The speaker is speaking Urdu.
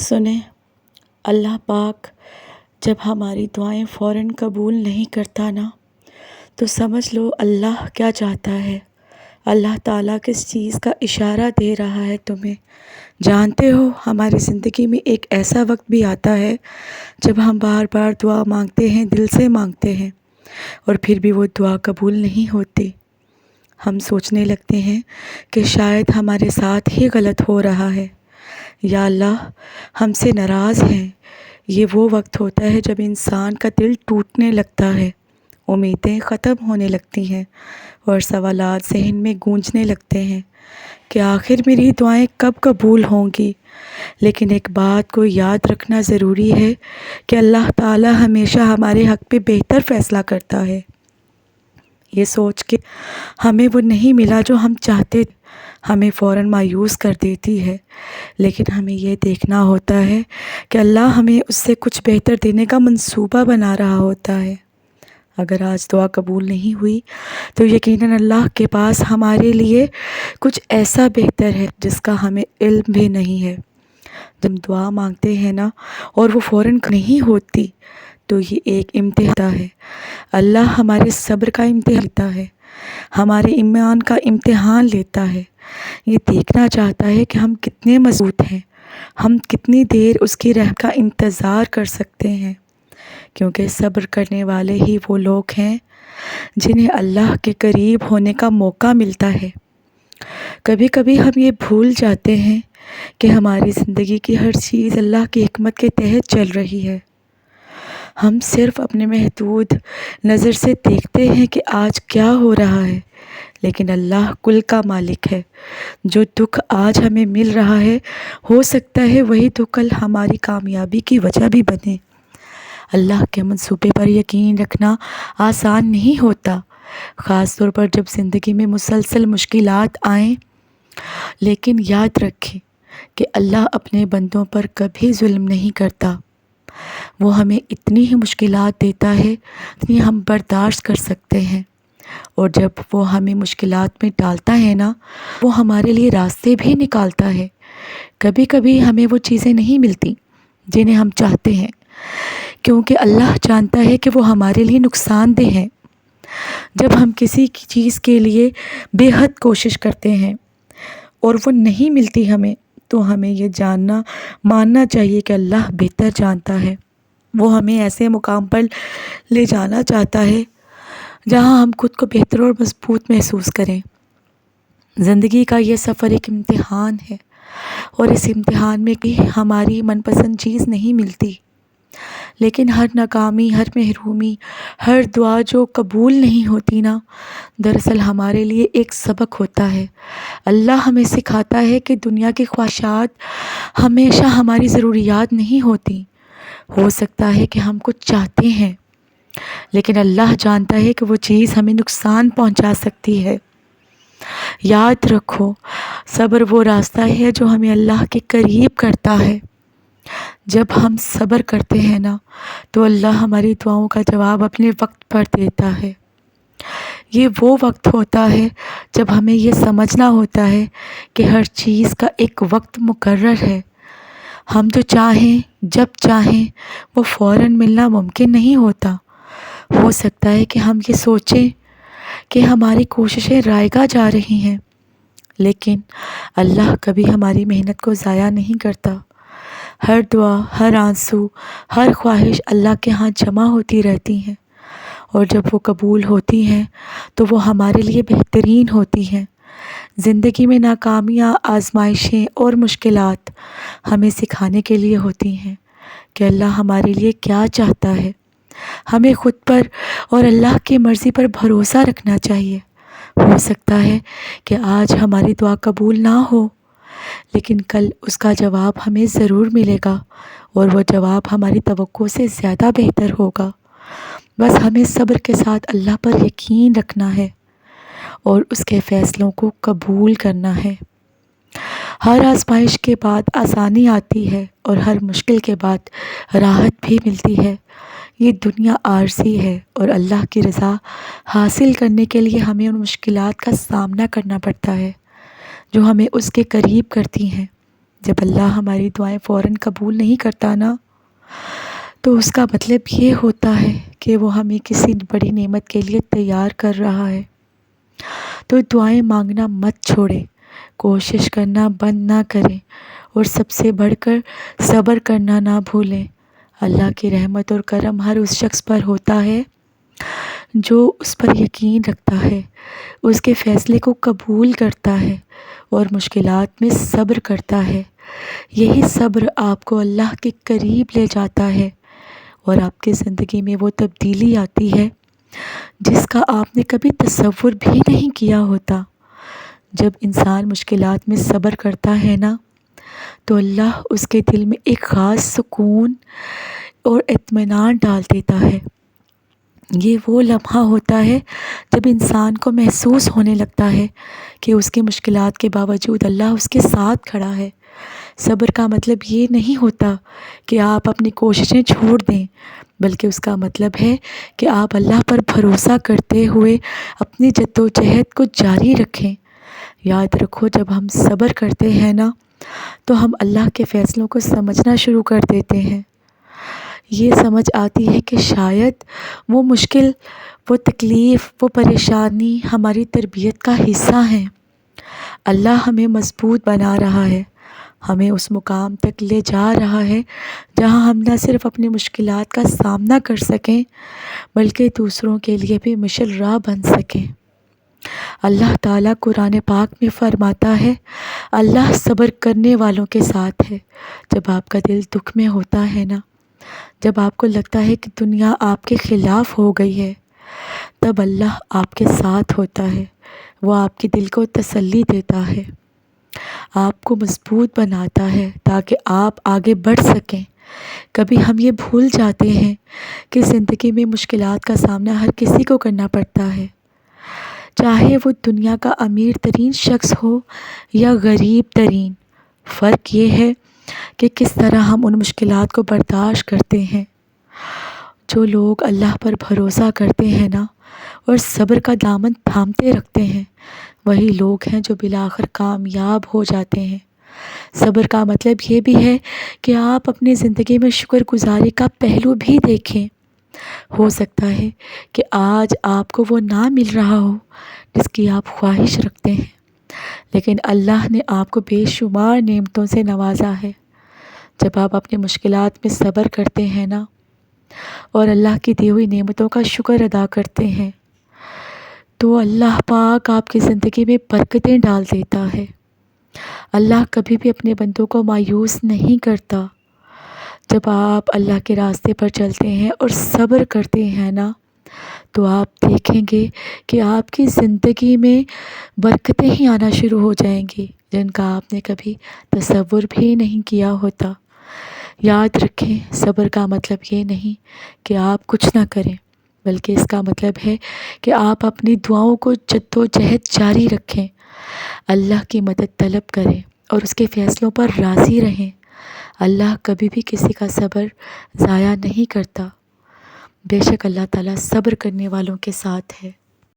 سنیں، اللہ پاک جب ہماری دعائیں فوراً قبول نہیں کرتا نا، تو سمجھ لو اللہ کیا چاہتا ہے۔ اللہ تعالیٰ کس چیز کا اشارہ دے رہا ہے تمہیں؟ جانتے ہو، ہماری زندگی میں ایک ایسا وقت بھی آتا ہے جب ہم بار بار دعا مانگتے ہیں، دل سے مانگتے ہیں، اور پھر بھی وہ دعا قبول نہیں ہوتی۔ ہم سوچنے لگتے ہیں کہ شاید ہمارے ساتھ ہی غلط ہو رہا ہے، یا اللہ ہم سے ناراض ہیں۔ یہ وہ وقت ہوتا ہے جب انسان کا دل ٹوٹنے لگتا ہے، امیدیں ختم ہونے لگتی ہیں، اور سوالات ذہن میں گونجنے لگتے ہیں کہ آخر میری دعائیں کب قبول ہوں گی۔ لیکن ایک بات کو یاد رکھنا ضروری ہے کہ اللہ تعالیٰ ہمیشہ ہمارے حق پہ بہتر فیصلہ کرتا ہے۔ یہ سوچ کے ہمیں وہ نہیں ملا جو ہم چاہتے تھے، ہمیں فوراً مایوس کر دیتی ہے، لیکن ہمیں یہ دیکھنا ہوتا ہے کہ اللہ ہمیں اس سے کچھ بہتر دینے کا منصوبہ بنا رہا ہوتا ہے۔ اگر آج دعا قبول نہیں ہوئی تو یقیناً اللہ کے پاس ہمارے لیے کچھ ایسا بہتر ہے جس کا ہمیں علم بھی نہیں ہے۔ جب دعا مانگتے ہیں نا اور وہ فوراً نہیں ہوتی تو یہ ایک امتحان ہے۔ اللہ ہمارے صبر کا امتحان لیتا ہے، ہمارے ایمان کا امتحان لیتا ہے۔ یہ دیکھنا چاہتا ہے کہ ہم کتنے مضبوط ہیں، ہم کتنی دیر اس کی رحمت کا انتظار کر سکتے ہیں، کیونکہ صبر کرنے والے ہی وہ لوگ ہیں جنہیں اللہ کے قریب ہونے کا موقع ملتا ہے۔ کبھی کبھی ہم یہ بھول جاتے ہیں کہ ہماری زندگی کی ہر چیز اللہ کی حکمت کے تحت چل رہی ہے۔ ہم صرف اپنے محدود نظر سے دیکھتے ہیں کہ آج کیا ہو رہا ہے، لیکن اللہ کل کا مالک ہے۔ جو دکھ آج ہمیں مل رہا ہے، ہو سکتا ہے وہی دکھ کل ہماری کامیابی کی وجہ بھی بنے۔ اللہ کے منصوبے پر یقین رکھنا آسان نہیں ہوتا، خاص طور پر جب زندگی میں مسلسل مشکلات آئیں، لیکن یاد رکھیں کہ اللہ اپنے بندوں پر کبھی ظلم نہیں کرتا۔ وہ ہمیں اتنی ہی مشکلات دیتا ہے جتنی ہم برداشت کر سکتے ہیں، اور جب وہ ہمیں مشکلات میں ڈالتا ہے نا، وہ ہمارے لیے راستے بھی نکالتا ہے۔ کبھی کبھی ہمیں وہ چیزیں نہیں ملتی جنہیں ہم چاہتے ہیں، کیونکہ اللہ جانتا ہے کہ وہ ہمارے لیے نقصان دہ ہیں۔ جب ہم کسی چیز کے لیے بے حد کوشش کرتے ہیں اور وہ نہیں ملتی ہمیں، تو ہمیں یہ ماننا چاہیے کہ اللہ بہتر جانتا ہے۔ وہ ہمیں ایسے مقام پر لے جانا چاہتا ہے جہاں ہم خود کو بہتر اور مضبوط محسوس کریں۔ زندگی کا یہ سفر ایک امتحان ہے، اور اس امتحان میں ہماری من پسند چیز نہیں ملتی، لیکن ہر ناکامی، ہر محرومی، ہر دعا جو قبول نہیں ہوتی نا، دراصل ہمارے لیے ایک سبق ہوتا ہے۔ اللہ ہمیں سکھاتا ہے کہ دنیا کی خواہشات ہمیشہ ہماری ضروریات نہیں ہوتی۔ ہو سکتا ہے کہ ہم کچھ چاہتے ہیں، لیکن اللہ جانتا ہے کہ وہ چیز ہمیں نقصان پہنچا سکتی ہے۔ یاد رکھو، صبر وہ راستہ ہے جو ہمیں اللہ کے قریب کرتا ہے۔ جب ہم صبر کرتے ہیں نا، تو اللہ ہماری دعاؤں کا جواب اپنے وقت پر دیتا ہے۔ یہ وہ وقت ہوتا ہے جب ہمیں یہ سمجھنا ہوتا ہے کہ ہر چیز کا ایک وقت مقرر ہے۔ ہم جو چاہیں، جب چاہیں، وہ فوراً ملنا ممکن نہیں ہوتا۔ ہو سکتا ہے کہ ہم یہ سوچیں کہ ہماری کوششیں رائگاں جا رہی ہیں، لیکن اللہ کبھی ہماری محنت کو ضائع نہیں کرتا۔ ہر دعا، ہر آنسو، ہر خواہش اللہ کے ہاں جمع ہوتی رہتی ہیں، اور جب وہ قبول ہوتی ہیں تو وہ ہمارے لیے بہترین ہوتی ہیں۔ زندگی میں ناکامیاں، آزمائشیں اور مشکلات ہمیں سکھانے کے لیے ہوتی ہیں کہ اللہ ہمارے لیے کیا چاہتا ہے۔ ہمیں خود پر اور اللہ کی مرضی پر بھروسہ رکھنا چاہیے۔ ہو سکتا ہے کہ آج ہماری دعا قبول نہ ہو، لیکن کل اس کا جواب ہمیں ضرور ملے گا، اور وہ جواب ہماری توقع سے زیادہ بہتر ہوگا۔ بس ہمیں صبر کے ساتھ اللہ پر یقین رکھنا ہے اور اس کے فیصلوں کو قبول کرنا ہے۔ ہر آزمائش کے بعد آسانی آتی ہے، اور ہر مشکل کے بعد راحت بھی ملتی ہے۔ یہ دنیا عارضی ہے، اور اللہ کی رضا حاصل کرنے کے لیے ہمیں ان مشکلات کا سامنا کرنا پڑتا ہے جو ہمیں اس کے قریب کرتی ہیں۔ جب اللہ ہماری دعائیں فوراً قبول نہیں کرتا نا، تو اس کا مطلب یہ ہوتا ہے کہ وہ ہمیں کسی بڑی نعمت کے لیے تیار کر رہا ہے۔ تو دعائیں مانگنا مت چھوڑیں، کوشش کرنا بند نہ کریں، اور سب سے بڑھ کر صبر کرنا نہ بھولیں۔ اللہ کی رحمت اور کرم ہر اس شخص پر ہوتا ہے جو اس پر یقین رکھتا ہے، اس کے فیصلے کو قبول کرتا ہے اور مشکلات میں صبر کرتا ہے۔ یہی صبر آپ کو اللہ کے قریب لے جاتا ہے، اور آپ کی زندگی میں وہ تبدیلی آتی ہے جس کا آپ نے کبھی تصور بھی نہیں کیا ہوتا۔ جب انسان مشکلات میں صبر کرتا ہے نا، تو اللہ اس کے دل میں ایک خاص سکون اور اطمینان ڈال دیتا ہے۔ یہ وہ لمحہ ہوتا ہے جب انسان کو محسوس ہونے لگتا ہے کہ اس کی مشکلات کے باوجود اللہ اس کے ساتھ کھڑا ہے۔ صبر کا مطلب یہ نہیں ہوتا کہ آپ اپنی کوششیں چھوڑ دیں، بلکہ اس کا مطلب ہے کہ آپ اللہ پر بھروسہ کرتے ہوئے اپنی جدوجہد کو جاری رکھیں۔ یاد رکھو، جب ہم صبر کرتے ہیں نا، تو ہم اللہ کے فیصلوں کو سمجھنا شروع کر دیتے ہیں۔ یہ سمجھ آتی ہے کہ شاید وہ مشکل، وہ تکلیف، وہ پریشانی ہماری تربیت کا حصہ ہیں۔ اللہ ہمیں مضبوط بنا رہا ہے، ہمیں اس مقام تک لے جا رہا ہے جہاں ہم نہ صرف اپنی مشکلات کا سامنا کر سکیں، بلکہ دوسروں کے لیے بھی مشل راہ بن سکیں۔ اللہ تعالیٰ قرآن پاک میں فرماتا ہے، اللہ صبر کرنے والوں کے ساتھ ہے۔ جب آپ کا دل دکھ میں ہوتا ہے نا، جب آپ کو لگتا ہے کہ دنیا آپ کے خلاف ہو گئی ہے، تب اللہ آپ کے ساتھ ہوتا ہے۔ وہ آپ کے دل کو تسلی دیتا ہے، آپ کو مضبوط بناتا ہے تاکہ آپ آگے بڑھ سکیں۔ کبھی ہم یہ بھول جاتے ہیں کہ زندگی میں مشکلات کا سامنا ہر کسی کو کرنا پڑتا ہے، چاہے وہ دنیا کا امیر ترین شخص ہو یا غریب ترین۔ فرق یہ ہے کہ کس طرح ہم ان مشکلات کو برداشت کرتے ہیں۔ جو لوگ اللہ پر بھروسہ کرتے ہیں نا، اور صبر کا دامن تھامتے رکھتے ہیں، وہی لوگ ہیں جو بالآخر کامیاب ہو جاتے ہیں۔ صبر کا مطلب یہ بھی ہے کہ آپ اپنی زندگی میں شکر گزاری کا پہلو بھی دیکھیں۔ ہو سکتا ہے کہ آج آپ کو وہ نہ مل رہا ہو جس کی آپ خواہش رکھتے ہیں، لیکن اللہ نے آپ کو بے شمار نعمتوں سے نوازا ہے۔ جب آپ اپنی مشکلات میں صبر کرتے ہیں نا، اور اللہ کی دی ہوئی نعمتوں کا شکر ادا کرتے ہیں، تو اللہ پاک آپ کی زندگی میں برکتیں ڈال دیتا ہے۔ اللہ کبھی بھی اپنے بندوں کو مایوس نہیں کرتا۔ جب آپ اللہ کے راستے پر چلتے ہیں اور صبر کرتے ہیں نا، تو آپ دیکھیں گے کہ آپ کی زندگی میں برکتیں ہی آنا شروع ہو جائیں گی جن کا آپ نے کبھی تصور بھی نہیں کیا ہوتا۔ یاد رکھیں، صبر کا مطلب یہ نہیں کہ آپ کچھ نہ کریں، بلکہ اس کا مطلب ہے کہ آپ اپنی دعاؤں کو جدوجہد جاری رکھیں، اللہ کی مدد طلب کریں اور اس کے فیصلوں پر راضی رہیں۔ اللہ کبھی بھی کسی کا صبر ضائع نہیں کرتا۔ بے شک اللہ تعالیٰ صبر کرنے والوں کے ساتھ ہے۔